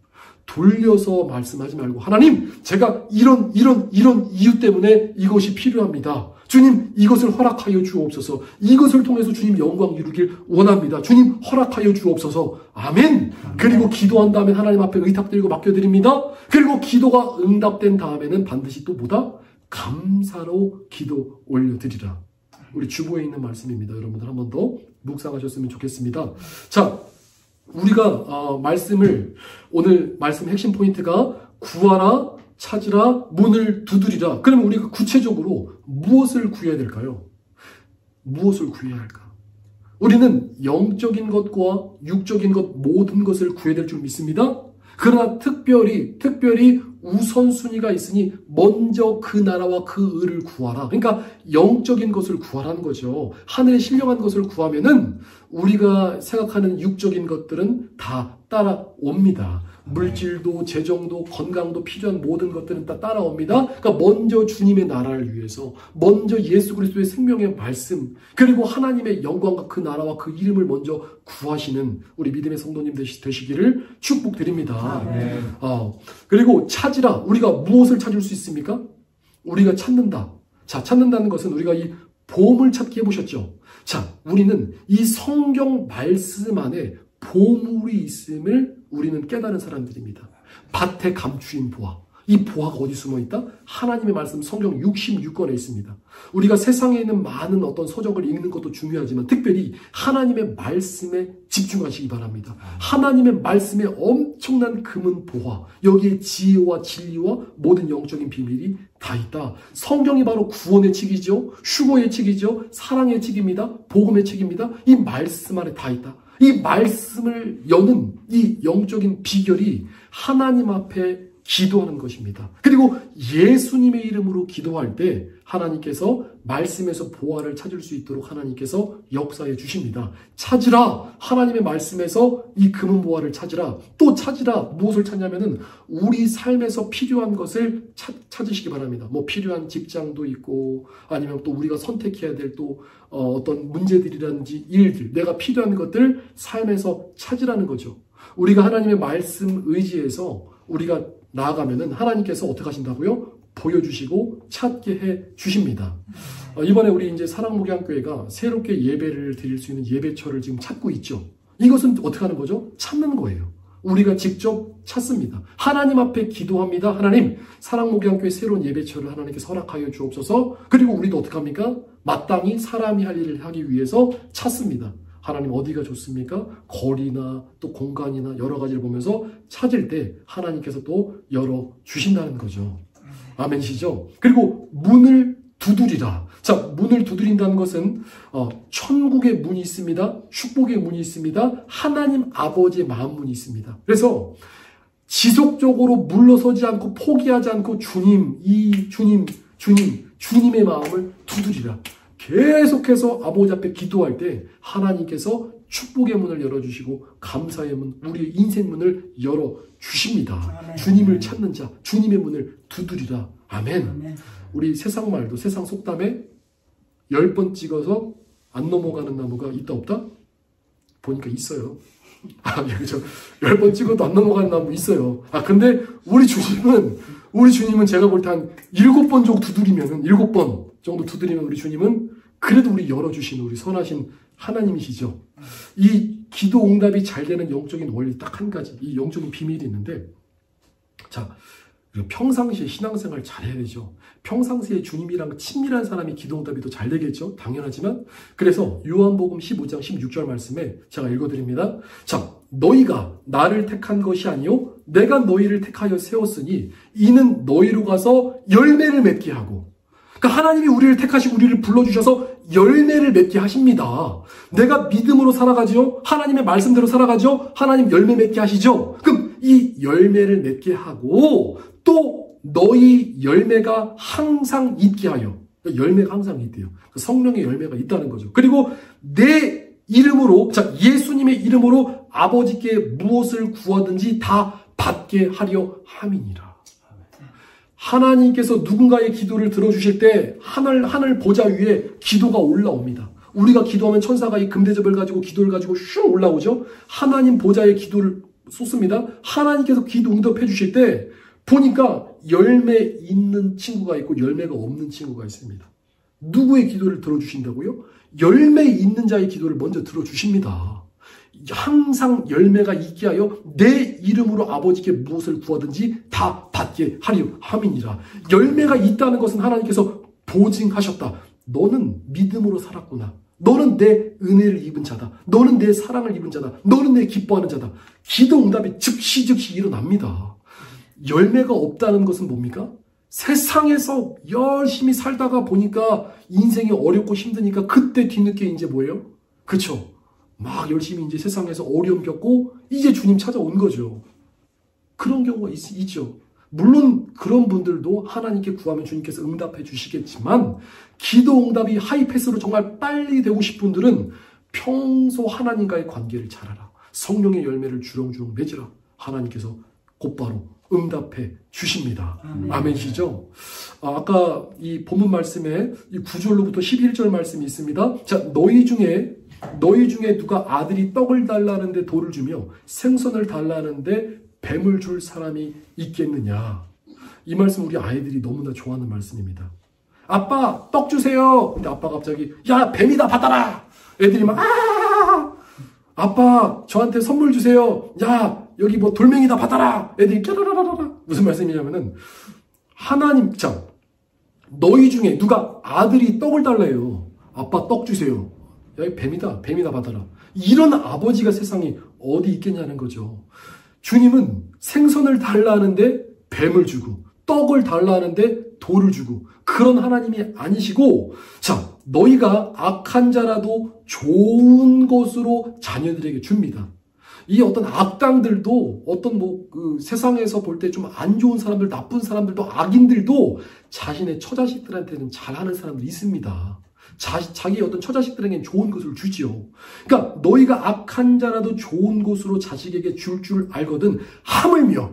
돌려서 말씀하지 말고 하나님, 제가 이런 이유 때문에 이것이 필요합니다. 주님, 이것을 허락하여 주옵소서. 이것을 통해서 주님 영광 이루길 원합니다. 주님, 허락하여 주옵소서. 아멘. 그리고 기도한 다음에 하나님 앞에 의탁드리고 맡겨드립니다. 그리고 기도가 응답된 다음에는 반드시 또 뭐다? 감사로 기도 올려드리라. 우리 주보에 있는 말씀입니다. 여러분들 한 번 더 묵상하셨으면 좋겠습니다. 자, 우리가 오늘 말씀 핵심 포인트가 구하라, 찾으라, 문을 두드리라. 그러면 우리가 구체적으로 무엇을 구해야 될까요? 무엇을 구해야 할까? 우리는 영적인 것과 육적인 것 모든 것을 구해야 될 줄 믿습니다. 그러나 특별히 우선순위가 있으니 먼저 그 나라와 그 의를 구하라. 그러니까 영적인 것을 구하라는 거죠. 하늘에 신령한 것을 구하면은 우리가 생각하는 육적인 것들은 다 따라옵니다. 물질도, 재정도, 건강도 필요한 모든 것들은 다 따라옵니다. 그러니까 먼저 주님의 나라를 위해서, 먼저 예수 그리스도의 생명의 말씀, 그리고 하나님의 영광과 그 나라와 그 이름을 먼저 구하시는 우리 믿음의 성도님 되시기를 축복드립니다. 그리고 찾으라. 우리가 무엇을 찾을 수 있습니까? 우리가 찾는다. 자, 찾는다는 것은 우리가 이 보물 찾기 해보셨죠? 자, 우리는 이 성경 말씀 안에 보물이 있음을 우리는 깨달은 사람들입니다. 밭에 감추인 보화. 이 보화가 어디 숨어있다? 하나님의 말씀 성경 66권에 있습니다. 우리가 세상에 있는 많은 어떤 서적을 읽는 것도 중요하지만 특별히 하나님의 말씀에 집중하시기 바랍니다. 하나님의 말씀에 엄청난 금은 보화, 여기에 지혜와 진리와 모든 영적인 비밀이 다 있다. 성경이 바로 구원의 책이죠. 휴거의 책이죠. 사랑의 책입니다. 복음의 책입니다. 이 말씀 안에 다 있다. 이 말씀을 여는 이 영적인 비결이 하나님 앞에 기도하는 것입니다. 그리고 예수님의 이름으로 기도할 때 하나님께서 말씀에서 보화를 찾을 수 있도록 하나님께서 역사해 주십니다. 찾으라. 하나님의 말씀에서 이 금은 보화를 찾으라. 또 찾으라. 무엇을 찾냐면은 우리 삶에서 필요한 것을 찾으시기 바랍니다. 뭐 필요한 직장도 있고 아니면 또 우리가 선택해야 될 또 어떤 문제들이라든지 일들, 내가 필요한 것들 삶에서 찾으라는 거죠. 우리가 하나님의 말씀 의지해서 우리가 나아가면은 하나님께서 어떻게 하신다고요? 보여주시고 찾게 해 주십니다. 이번에 우리 이제 사랑목양교회가 새롭게 예배를 드릴 수 있는 예배처를 지금 찾고 있죠. 이것은 어떻게 하는 거죠? 찾는 거예요. 우리가 직접 찾습니다. 하나님 앞에 기도합니다. 하나님, 사랑목양교회 새로운 예배처를 하나님께서 허락하여 주옵소서. 그리고 우리도 어떻게 합니까? 마땅히 사람이 할 일을 하기 위해서 찾습니다. 하나님 어디가 좋습니까? 거리나 또 공간이나 여러 가지를 보면서 찾을 때 하나님께서 또 열어주신다는 거죠. 아멘이시죠? 그리고 문을 두드리라. 자, 문을 두드린다는 것은 천국의 문이 있습니다. 축복의 문이 있습니다. 하나님 아버지의 마음 문이 있습니다. 그래서 지속적으로 물러서지 않고 포기하지 않고 주님의 마음을 두드리라. 계속해서 아버지 앞에 기도할 때 하나님께서 축복의 문을 열어주시고 감사의 문, 우리의 인생 문을 열어주십니다. 아멘. 주님을 찾는 자, 주님의 문을 두드리라. 아멘. 아멘. 우리 세상 말도, 세상 속담에 10번 찍어서 안 넘어가는 나무가 있다 없다? 보니까 있어요. 그렇죠. 10번 찍어도 안 넘어가는 나무 있어요. 근데 우리 주님은 제가 볼 때 한 7번 정도 두드리면은, 7번 정도 두드리면 우리 주님은 그래도 우리 열어주신 우리 선하신 하나님이시죠. 이 기도 응답이 잘 되는 영적인 원리 딱 한 가지, 이 영적인 비밀이 있는데, 자, 평상시에 신앙생활 잘해야 되죠. 평상시에 주님이랑 친밀한 사람이 기도 응답이 더 잘 되겠죠. 당연하지만. 그래서 요한복음 15장 16절 말씀에 제가 읽어드립니다. 자, 너희가 나를 택한 것이 아니요 내가 너희를 택하여 세웠으니 이는 너희로 가서 열매를 맺게 하고, 그러니까 하나님이 우리를 택하시고 우리를 불러주셔서 열매를 맺게 하십니다. 내가 믿음으로 살아가죠. 하나님의 말씀대로 살아가죠. 하나님 열매 맺게 하시죠. 그럼 이 열매를 맺게 하고 또 너희 열매가 항상 있게 하여, 열매가 항상 있대요. 성령의 열매가 있다는 거죠. 그리고 내 이름으로, 자, 예수님의 이름으로 아버지께 무엇을 구하든지 다 받게 하려 함이니라. 하나님께서 누군가의 기도를 들어주실 때 하늘 보좌 위에 기도가 올라옵니다. 우리가 기도하면 천사가 이 금대접을 가지고 기도를 가지고 슝 올라오죠. 하나님 보좌에 기도를 쏟습니다. 하나님께서 기도 응답해 주실 때 보니까 열매 있는 친구가 있고 열매가 없는 친구가 있습니다. 누구의 기도를 들어주신다고요? 열매 있는 자의 기도를 먼저 들어주십니다. 항상 열매가 있게 하여 내 이름으로 아버지께 무엇을 구하든지 다 받게 하리요 함이니라. 열매가 있다는 것은 하나님께서 보증하셨다. 너는 믿음으로 살았구나. 너는 내 은혜를 입은 자다. 너는 내 사랑을 입은 자다. 너는 내 기뻐하는 자다. 기도 응답이 즉시 일어납니다. 열매가 없다는 것은 뭡니까? 세상에서 열심히 살다가 보니까 인생이 어렵고 힘드니까 그때 뒤늦게 이제 뭐예요? 그쵸? 막 열심히 이제 세상에서 어려움 겪고 이제 주님 찾아온 거죠. 그런 경우가 있죠. 물론 그런 분들도 하나님께 구하면 주님께서 응답해 주시겠지만 기도 응답이 하이패스로 정말 빨리 되고 싶은 분들은 평소 하나님과의 관계를 잘하라. 성령의 열매를 주렁주렁 맺으라. 하나님께서 곧바로 응답해 주십니다. 아멘이시죠? 아까 이 본문 말씀에 이 9절로부터 11절 말씀이 있습니다. 자, 너희 중에 누가 아들이 떡을 달라는데 돌을 주며 생선을 달라는데 뱀을 줄 사람이 있겠느냐. 이 말씀 우리 아이들이 너무나 좋아하는 말씀입니다. 아빠 떡 주세요. 근데 아빠가 갑자기 야 뱀이다 받아라. 애들이 막 아빠 저한테 선물 주세요. 야 여기 뭐 돌멩이다 받아라. 애들이 깨라라라라. 무슨 말씀이냐면은 하나님 자 너희 중에 누가 아들이 떡을 달래요. 아빠 떡 주세요. 야 뱀이다 받아라. 이런 아버지가 세상에 어디 있겠냐는 거죠. 주님은 생선을 달라 하는데 뱀을 주고 떡을 달라 하는데 돌을 주고 그런 하나님이 아니시고 자 너희가 악한 자라도 좋은 것으로 자녀들에게 줍니다. 이 어떤 악당들도 어떤 그 세상에서 볼 때 좀 안 좋은 사람들 나쁜 사람들도 악인들도 자신의 처자식들한테는 잘하는 사람들이 있습니다. 자기 어떤 처자식들에게는 좋은 것을 주지요. 그러니까 너희가 악한 자라도 좋은 것으로 자식에게 줄 알거든 하물며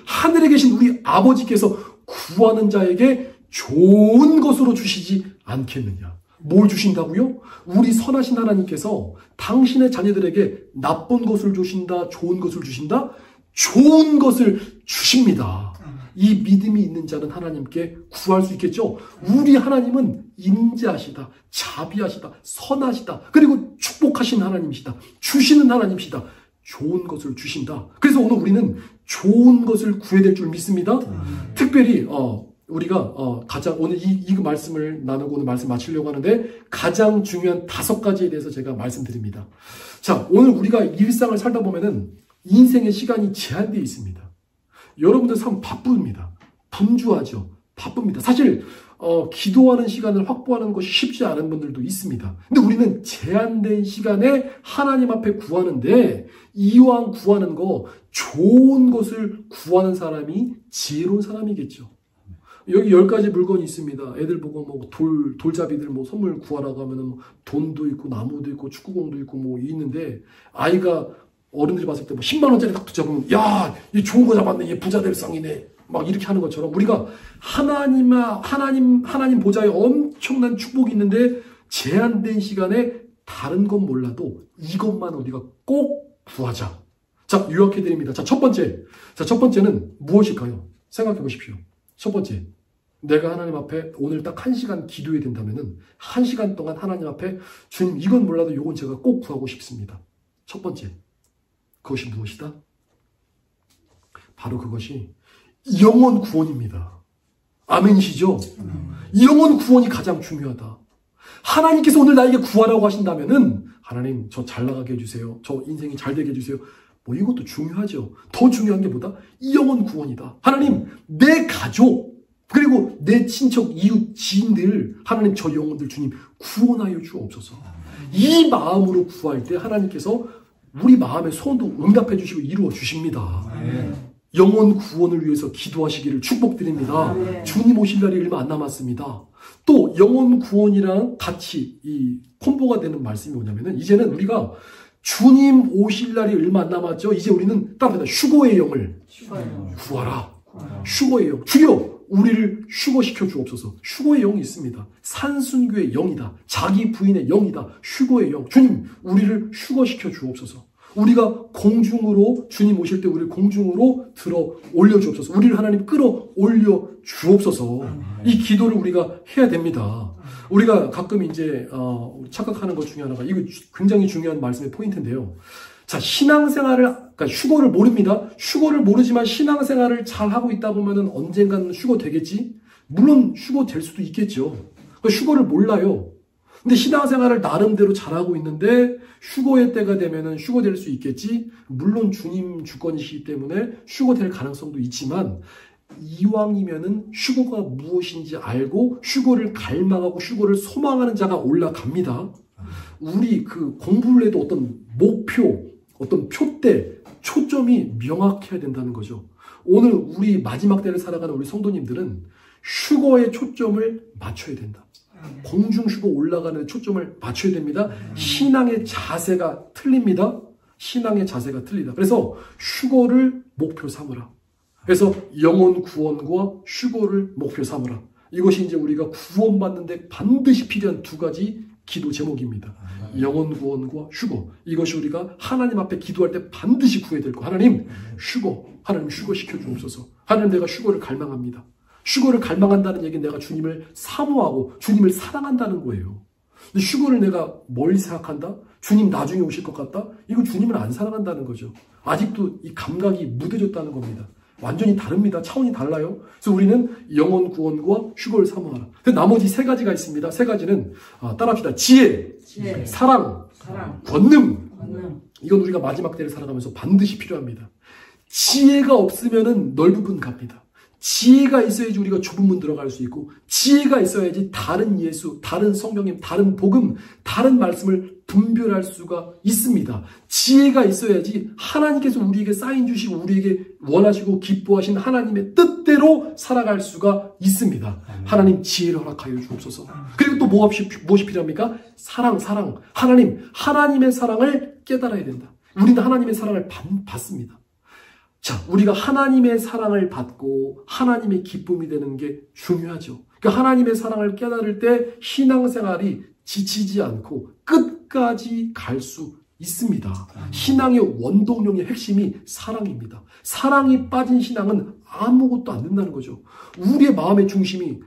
하늘에 계신 우리 아버지께서 구하는 자에게 좋은 것으로 주시지 않겠느냐. 뭘 주신다고요? 우리 선하신 하나님께서 당신의 자녀들에게 나쁜 것을 주신다, 좋은 것을 주신다? 좋은 것을 주십니다. 이 믿음이 있는 자는 하나님께 구할 수 있겠죠. 우리 하나님은 인자하시다, 자비하시다, 선하시다, 그리고 축복하신 하나님이시다, 주시는 하나님이시다, 좋은 것을 주신다. 그래서 오늘 우리는 좋은 것을 구해야 될 줄 믿습니다. 특별히 우리가 가장 오늘 이 말씀을 나누고 오늘 말씀 마치려고 하는데 가장 중요한 5가지에 대해서 제가 말씀드립니다. 자, 오늘 우리가 일상을 살다 보면은 인생의 시간이 제한되어 있습니다. 여러분들 참 바쁩니다. 분주하죠. 바쁩니다. 사실 기도하는 시간을 확보하는 것이 쉽지 않은 분들도 있습니다. 근데 우리는 제한된 시간에 하나님 앞에 구하는데 이왕 구하는 거 좋은 것을 구하는 사람이 지혜로운 사람이겠죠. 여기 10가지 물건이 있습니다. 애들 보고 뭐 돌잡이들 뭐 선물 구하라고 하면은 뭐 돈도 있고 나무도 있고 축구공도 있고 뭐 있는데 아이가 어른들이 봤을 때 뭐 10만 원짜리 딱 붙잡으면 야, 이 좋은 거 잡았네. 얘 부자 될 상이네. 막 이렇게 하는 것처럼 우리가 하나님 보좌에 엄청난 축복이 있는데 제한된 시간에 다른 건 몰라도 이것만 우리가 꼭 구하자. 자, 요약해 드립니다. 자, 첫 번째는 무엇일까요? 생각해 보십시오. 첫 번째. 내가 하나님 앞에 오늘 딱 1시간 기도해야 된다면은 1시간 동안 하나님 앞에 주님 이건 몰라도 이건 제가 꼭 구하고 싶습니다. 첫 번째. 그것이 무엇이다? 바로 그것이 영혼 구원입니다. 아멘이시죠? 영혼 구원이 가장 중요하다. 하나님께서 오늘 나에게 구하라고 하신다면은 하나님 저 잘 나가게 해주세요. 저 인생이 잘 되게 해주세요. 뭐 이것도 중요하죠. 더 중요한 게 뭐다? 이 영혼 구원이다. 하나님 내 가족 그리고 내 친척 이웃 지인들 하나님 저 영혼들 주님 구원하여 주옵소서. 이 마음으로 구할 때 하나님께서 우리 마음의 소원도 응답해 주시고 이루어 주십니다. 영혼 구원을 위해서 기도하시기를 축복드립니다. 주님 오실 날이 얼마 안 남았습니다. 또 영혼 구원이랑 같이 이 콤보가 되는 말씀이 뭐냐면은 이제는 우리가 주님 오실 날이 얼마 안 남았죠. 이제 우리는 따뜻하다. 휴거의 영을 구하라. 휴거의 영. 주여 우리를 휴거시켜 주옵소서. 휴거의 영이 있습니다. 산순교의 영이다. 자기 부인의 영이다. 휴거의 영. 주님, 우리를 휴거시켜 주옵소서. 우리가 공중으로, 주님 오실 때 우리를 공중으로 들어 올려 주옵소서. 우리를 하나님 끌어 올려 주옵소서. 이 기도를 우리가 해야 됩니다. 우리가 가끔 이제 착각하는 것 중에 하나가, 이거 굉장히 중요한 말씀의 포인트인데요. 자, 그러니까 휴거를 모릅니다. 휴거를 모르지만 신앙생활을 잘 하고 있다 보면은 언젠가는 휴거 되겠지? 물론 휴거 될 수도 있겠죠. 그러니까 휴거를 몰라요. 근데 신앙생활을 나름대로 잘하고 있는데 휴거의 때가 되면은 휴거될 수 있겠지? 물론 주님 주권이시기 때문에 휴거될 가능성도 있지만, 이왕이면은 휴거가 무엇인지 알고 휴거를 갈망하고 휴거를 소망하는 자가 올라갑니다. 우리 그 공부를 해도 어떤 목표, 어떤 표대, 초점이 명확해야 된다는 거죠. 오늘 우리 마지막 때를 살아가는 우리 성도님들은 휴거의 초점을 맞춰야 된다. 공중 휴거 올라가는 초점을 맞춰야 됩니다. 신앙의 자세가 틀립니다. 신앙의 자세가 틀리다. 그래서 휴거를 목표 삼으라. 그래서 영혼 구원과 휴거를 목표 삼으라. 이것이 이제 우리가 구원받는데 반드시 필요한 두 가지 기도 제목입니다. 영혼 구원과 휴거. 이것이 우리가 하나님 앞에 기도할 때 반드시 구해야 될 거. 하나님, 휴거. 하나님 휴거시켜 주옵소서. 하나님, 내가 휴거를 갈망합니다. 휴거를 갈망한다는 얘기는 내가 주님을 사모하고 주님을 사랑한다는 거예요. 근데 휴거를 내가 멀리 생각한다? 주님 나중에 오실 것 같다? 이건 주님을 안 사랑한다는 거죠. 아직도 이 감각이 무뎌졌다는 겁니다. 완전히 다릅니다. 차원이 달라요. 그래서 우리는 영혼 구원과 휴거를 사모하라. 나머지 세 가지가 있습니다. 세 가지는 따라합시다. 지혜, 사랑, 권능. 이건 우리가 마지막 때를 살아가면서 반드시 필요합니다. 지혜가 없으면은 넓은 문 갑니다. 지혜가 있어야지 우리가 좁은 문 들어갈 수 있고, 지혜가 있어야지 다른 예수, 다른 성령님, 다른 복음, 다른 말씀을 분별할 수가 있습니다. 지혜가 있어야지 하나님께서 우리에게 사인 주시고 우리에게 원하시고 기뻐하신 하나님의 뜻대로 살아갈 수가 있습니다. 하나님, 지혜를 허락하여 주옵소서. 그리고 또 무엇이 필요합니까? 사랑. 하나님의 사랑을 깨달아야 된다. 우리는 하나님의 사랑을 받습니다. 자, 우리가 하나님의 사랑을 받고 하나님의 기쁨이 되는 게 중요하죠. 그러니까 하나님의 사랑을 깨달을 때 신앙생활이 지치지 않고 끝까지 갈 수 있습니다. 신앙의 원동력의 핵심이 사랑입니다. 사랑이 빠진 신앙은 아무것도 안 된다는 거죠. 우리의 마음의 중심이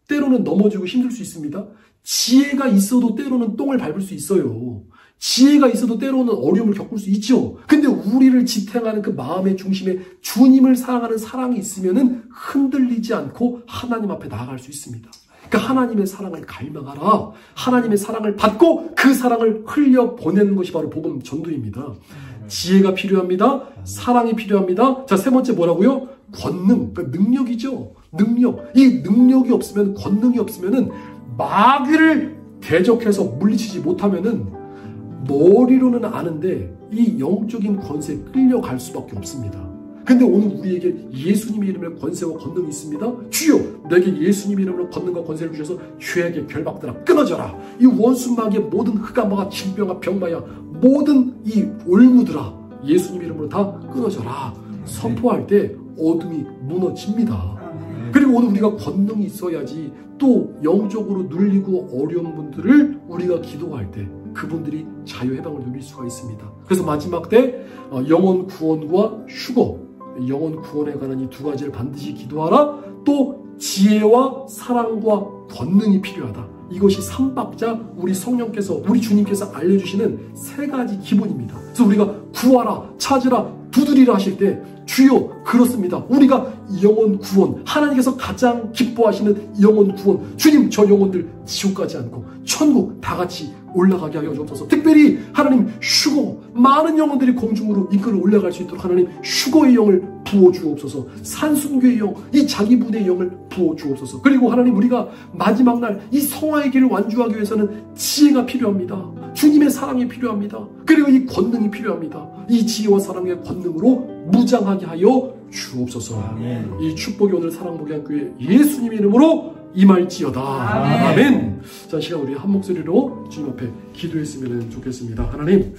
때로는 넘어지고 힘들 수 있습니다. 지혜가 있어도 때로는 똥을 밟을 수 있어요. 지혜가 있어도 때로는 어려움을 겪을 수 있죠. 근데 우리를 지탱하는 그 마음의 중심에 주님을 사랑하는 사랑이 있으면은 흔들리지 않고 하나님 앞에 나아갈 수 있습니다. 그러니까 하나님의 사랑을 갈망하라. 하나님의 사랑을 받고 그 사랑을 흘려 보내는 것이 바로 복음 전도입니다. 지혜가 필요합니다. 사랑이 필요합니다. 자, 세 번째 뭐라고요? 권능, 그러니까 능력이죠. 능력. 이 능력이 없으면, 권능이 없으면은 마귀를 대적해서 물리치지 못하면은 머리로는 아는데 이 영적인 권세에 끌려갈 수밖에 없습니다. 근데 오늘 우리에게 예수님의 이름으로 권세와 권능이 있습니다. 주여, 내게 예수님의 이름으로 권능과 권세를 주셔서 죄악의 결박들아 끊어져라. 이 원수마귀의 모든 흑암과 질병과 병마야 모든 이 올무들아 예수님 이름으로 다 끊어져라. 선포할 때 어둠이 무너집니다. 그리고 오늘 우리가 권능이 있어야지 또 영적으로 눌리고 어려운 분들을 우리가 기도할 때 그분들이 자유해방을 누릴 수가 있습니다. 그래서 마지막 때 영혼 구원과 휴거, 영혼 구원에 관한 이 두 가지를 반드시 기도하라. 또 지혜와 사랑과 권능이 필요하다. 이것이 삼박자 우리 성령께서, 우리 주님께서 알려주시는 세 가지 기본입니다. 그래서 우리가 구하라, 찾으라, 두드리라 하실 때 주여, 그렇습니다. 우리가 영혼 구원, 하나님께서 가장 기뻐하시는 영혼 구원, 주님 저 영혼들 지옥 가지 않고 천국 다 같이 올라가게 하여 주옵소서. 특별히 하나님 휴거, 많은 영혼들이 공중으로 이끌어 올라갈 수 있도록 하나님 휴거의 영을 부어주옵소서. 산순교의 영, 이 자기 분의 영을 부어주옵소서. 그리고 하나님, 우리가 마지막 날 이 성화의 길을 완주하기 위해서는 지혜가 필요합니다. 주님의 사랑이 필요합니다. 그리고 이 권능이 필요합니다. 이 지혜와 사랑의 권능으로 무장하게 하여 주옵소서. 아멘. 이 축복이 오늘 사랑목양교회 예수님의 이름으로 임할지어다. 아멘. 아멘. 자, 시간 우리 한 목소리로 주님 앞에 기도했으면 좋겠습니다. 하나님,